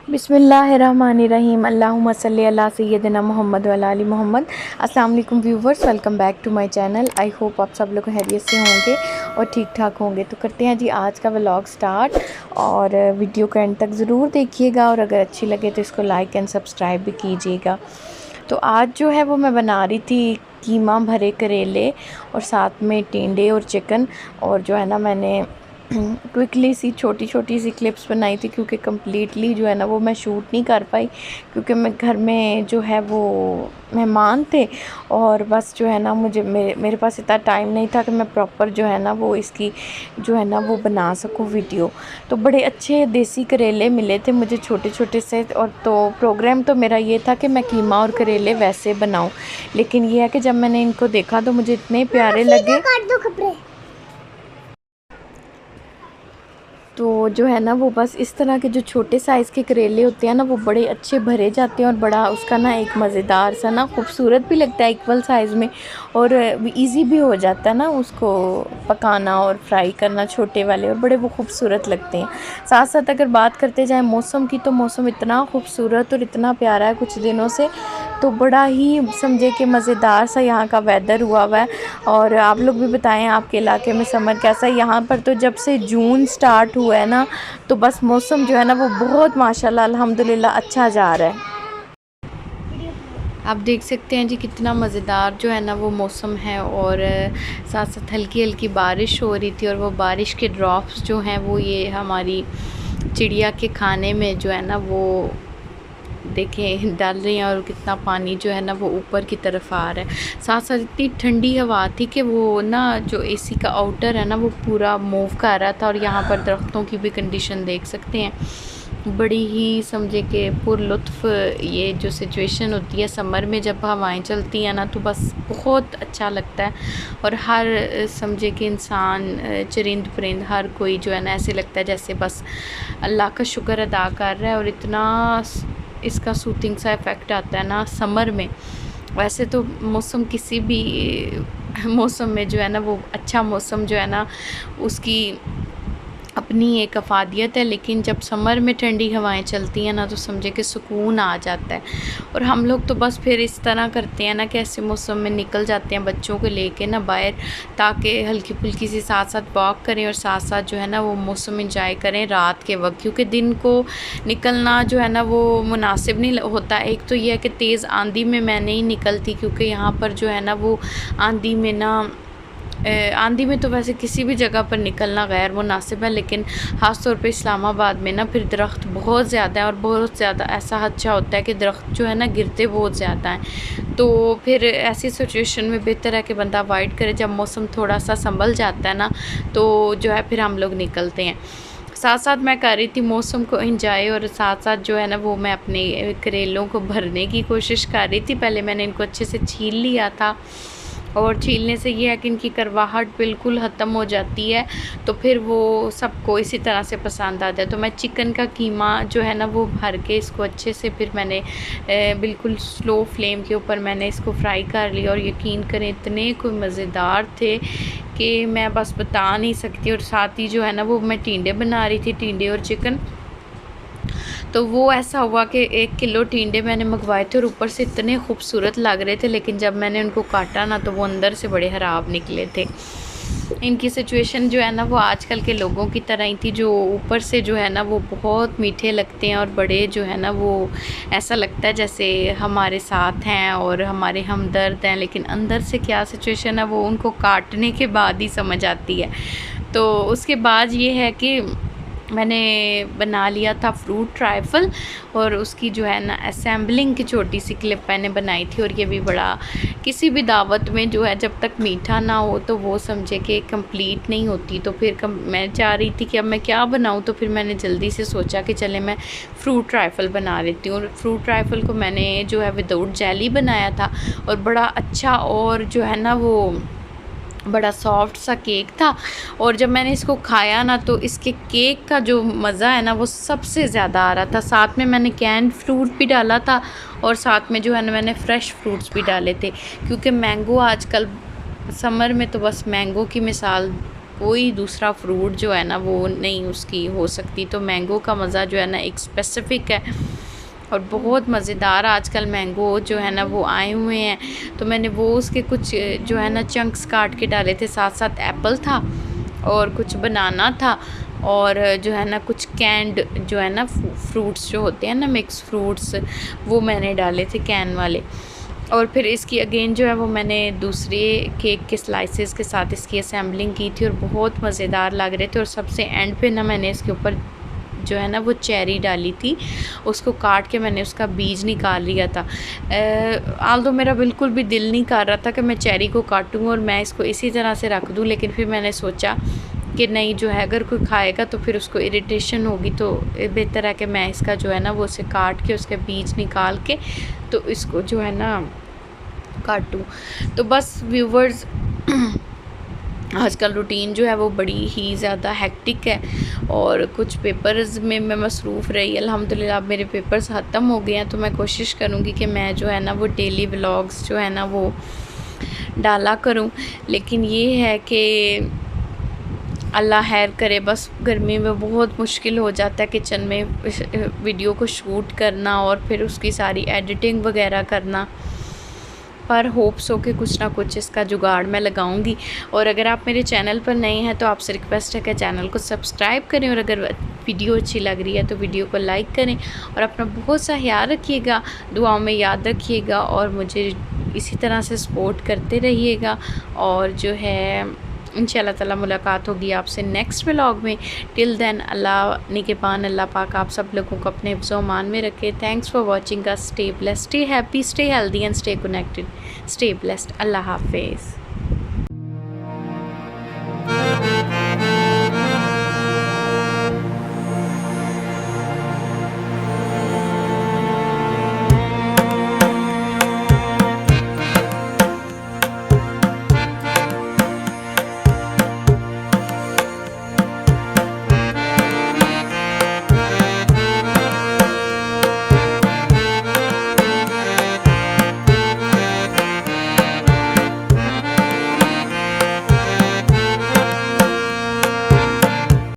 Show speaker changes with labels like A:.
A: बिस्मिल्लाहिर्रहमानिर्रहीम अल्लाहुम्मा सल्ली अला सय्यदिना मोहम्मद व अला आलि मोहम्मद। अस्सलाम वालेकुम viewers, welcome back to my channel. I hope आप सब लोग खैरियत से होंगे और ठीक ठाक होंगे। तो करते हैं जी आज का व्लॉग स्टार्ट, और वीडियो को एंड तक ज़रूर देखिएगा, और अगर अच्छी लगे तो इसको लाइक एंड सब्सक्राइब भी कीजिएगा। तो आज जो है वो मैं बना रही थी कीमा भरे करेले और साथ में टिंडे और चिकन, और जो है ना मैंने क्विकली सी छोटी छोटी सी क्लिप्स बनाई थी, क्योंकि कम्प्लीटली जो है ना वो मैं शूट नहीं कर पाई, क्योंकि मैं घर में जो है वो मेहमान थे, और बस जो है ना मेरे पास इतना टाइम नहीं था कि मैं प्रॉपर जो है ना वो इसकी जो है ना वो बना सकूं वीडियो। तो बड़े अच्छे देसी करेले मिले थे मुझे छोटे छोटे से, और तो प्रोग्राम तो मेरा ये था कि मैं कीमा और करेले वैसे बनाऊं, लेकिन ये है कि जब मैंने इनको देखा तो मुझे इतने प्यारे लगे। तो जो है ना वो बस इस तरह के जो छोटे साइज़ के करेले होते हैं ना, वो बड़े अच्छे भरे जाते हैं, और बड़ा उसका ना एक मज़ेदार सा ना खूबसूरत भी लगता है इक्वल साइज़ में, और इजी भी हो जाता है ना उसको पकाना और फ्राई करना छोटे वाले, और बड़े वो खूबसूरत लगते हैं। साथ साथ अगर बात करते जाएँ मौसम की, तो मौसम इतना खूबसूरत और इतना प्यारा है कुछ दिनों से, तो बड़ा ही समझे कि मज़ेदार सा यहाँ का वेदर हुआ हुआ है। और आप लोग भी बताएं आपके इलाके में समर कैसा है। यहाँ पर तो जब से जून स्टार्ट हुआ है ना, तो बस मौसम जो है ना वो बहुत माशाल्लाह अल्हम्दुलिल्लाह अच्छा जा रहा है। आप देख सकते हैं जी कितना मज़ेदार जो है ना वो मौसम है, और साथ साथ हल्की हल्की बारिश हो रही थी, और वो बारिश के ड्रॉप्स जो हैं वो ये हमारी चिड़िया के खाने में जो है ना वो देखें डाल रही हैं, और कितना पानी जो है ना वो ऊपर की तरफ आ रहा है। साथ साथ इतनी ठंडी हवा थी कि वो ना जो एसी का आउटर है ना वो पूरा मूव कर रहा था, और यहाँ पर दरख्तों की भी कंडीशन देख सकते हैं। बड़ी ही समझे कि पुरलुत्फ़ ये जो सिचुएशन होती है समर में जब हवाएं चलती हैं ना, तो बस बहुत अच्छा लगता है। और हर समझे कि इंसान चरिंद परिंद हर कोई जो है ना ऐसे लगता है जैसे बस अल्लाह का शुक्र अदा कर रहा है, और इतना इसका सूथिंग सा इफ़ेक्ट आता है ना समर में। वैसे तो मौसम किसी भी मौसम में जो है ना वो अच्छा मौसम जो है ना उसकी अपनी एक अफादियत है, लेकिन जब समर में ठंडी हवाएं चलती हैं ना तो समझे कि सुकून आ जाता है। और हम लोग तो बस फिर इस तरह करते हैं ना कि ऐसे मौसम में निकल जाते हैं बच्चों को लेके ना बाहर, ताकि हल्की फुल्की सी साथ साथ वॉक करें, और साथ साथ जो है ना वो मौसम इंजॉय करें रात के वक्त, क्योंकि दिन को निकलना जो है ना वो मुनासिब नहीं होता। एक तो ये है कि तेज़ आंधी में मैं नहीं निकलती, क्योंकि यहाँ पर जो है ना वो आंधी में ना आंधी में तो वैसे किसी भी जगह पर निकलना गैर मुनासिब है, लेकिन ख़ास तौर पे इस्लामाबाद में ना फिर दरख्त बहुत ज़्यादा है, और बहुत ज़्यादा ऐसा हादसा होता है कि दरख्त जो है ना गिरते बहुत ज़्यादा हैं। तो फिर ऐसी सिचुएशन में बेहतर है कि बंदा अवॉइड करे। जब मौसम थोड़ा सा संभल जाता है ना तो जो है फिर हम लोग निकलते हैं। साथ साथ मैं कर रही थी मौसम को इंजॉय, और साथ साथ जो है ना वो मैं अपने करेलों को भरने की कोशिश कर रही थी। पहले मैंने इनको अच्छे से छील लिया था, और छीलने से ये है कि इनकी करवाहट बिल्कुल ख़त्म हो जाती है, तो फिर वो सबको इसी तरह से पसंद आता है। तो मैं चिकन का कीमा जो है ना वो भर के इसको अच्छे से फिर मैंने बिल्कुल स्लो फ्लेम के ऊपर मैंने इसको फ्राई कर लिया, और यकीन करें इतने कोई मज़ेदार थे कि मैं बस बता नहीं सकती। और साथ ही जो है ना वो मैं टिंडे बना रही थी, टिंडे और चिकन। तो वो ऐसा हुआ कि 1 किलो टिंडे मैंने मंगवाए थे, और ऊपर से इतने खूबसूरत लग रहे थे, लेकिन जब मैंने उनको काटा ना तो वो अंदर से बड़े ख़राब निकले थे। इनकी सिचुएशन जो है ना वो आजकल के लोगों की तरह ही थी, जो ऊपर से जो है ना वो बहुत मीठे लगते हैं, और बड़े जो है ना वो ऐसा लगता है जैसे हमारे साथ हैं और हमारे हमदर्द हैं, लेकिन अंदर से क्या सिचुएशन है वो उनको काटने के बाद ही समझ आती है। तो उसके बाद ये है कि मैंने बना लिया था फ्रूट ट्राइफल, और उसकी जो है ना असेंबलिंग की छोटी सी क्लिप मैंने बनाई थी। और ये भी बड़ा, किसी भी दावत में जो है जब तक मीठा ना हो तो वो समझे कि कंप्लीट नहीं होती। तो फिर मैं चाह रही थी कि अब मैं क्या बनाऊं, तो फिर मैंने जल्दी से सोचा कि चले मैं फ्रूट ट्राइफल बना लेती हूँ। और फ्रूट ट्राइफल को मैंने जो है विदाउट जेली बनाया था, और बड़ा अच्छा, और जो है ना वो बड़ा सॉफ्ट सा केक था। और जब मैंने इसको खाया ना, तो इसके केक का जो मज़ा है ना वो सबसे ज़्यादा आ रहा था। साथ में मैंने कैन फ्रूट भी डाला था, और साथ में जो है ना मैंने फ़्रेश फ्रूट्स भी डाले थे, क्योंकि मैंगो आजकल समर में तो बस मैंगो की मिसाल कोई दूसरा फ्रूट जो है ना वो नहीं उसकी हो सकती। तो मैंगो का मज़ा जो है ना एक स्पेसिफ़िक है, और बहुत मज़ेदार आजकल मैंगो जो है ना वो आए हुए हैं। तो मैंने वो उसके कुछ जो है ना चंक्स काट के डाले थे, साथ साथ एप्पल था और कुछ बनाना था, और जो है ना कुछ कैंड जो है ना फ्रूट्स जो होते हैं ना मिक्स फ्रूट्स, वो मैंने डाले थे कैन वाले। और फिर इसकी अगेन जो है वो मैंने दूसरे केक के स्लाइसेस के साथ इसकी असेंबलिंग की थी, और बहुत मज़ेदार लग रहे थे। और सबसे एंड पे ना मैंने इसके ऊपर जो है ना वो चेरी डाली थी, उसको काट के मैंने उसका बीज निकाल लिया था। आल्दो मेरा बिल्कुल भी दिल नहीं कर रहा था कि मैं चेरी को काटूँ और मैं इसको इसी तरह से रख दूँ, लेकिन फिर मैंने सोचा कि नहीं, जो है अगर कोई खाएगा तो फिर उसको इरिटेशन होगी, तो बेहतर है कि मैं इसका जो है ना वो उसे काट के उसके बीज निकाल के तो इसको जो है ना काटूँ। तो बस व्यूवर्स, आजकल रूटीन जो है वो बड़ी ही ज़्यादा हेक्टिक है, और कुछ पेपर्स में मैं मसरूफ़ रही। अल्हम्दुलिल्लाह अब मेरे पेपर्स ख़त्म हो गए हैं, तो मैं कोशिश करूँगी कि मैं जो है ना वो डेली व्लॉग्स जो है ना वो डाला करूँ। लेकिन ये है कि अल्लाह खैर करे, बस गर्मी में बहुत मुश्किल हो जाता है किचन में वीडियो को शूट करना और फिर उसकी सारी एडिटिंग वगैरह करना। पर होप्स हो कि कुछ ना कुछ इसका जुगाड़ मैं लगाऊंगी। और अगर आप मेरे चैनल पर नए हैं तो आपसे रिक्वेस्ट है कि चैनल को सब्सक्राइब करें, और अगर वीडियो अच्छी लग रही है तो वीडियो को लाइक करें, और अपना बहुत सा ख्याल रखिएगा, दुआओं में याद रखिएगा, और मुझे इसी तरह से सपोर्ट करते रहिएगा। और जो है इंशाल्लाह ताला मुलाकात होगी आपसे नेक्स्ट व्लॉग में। टिल देन अल्लाह निगहबान, अल्लाह पाक आप सब लोगों को अपने हिफ्ज़ व अमान में रखे। Thanks for watching us. Stay blessed, stay happy, stay healthy and stay connected. Stay blessed. Allah हाफिज़।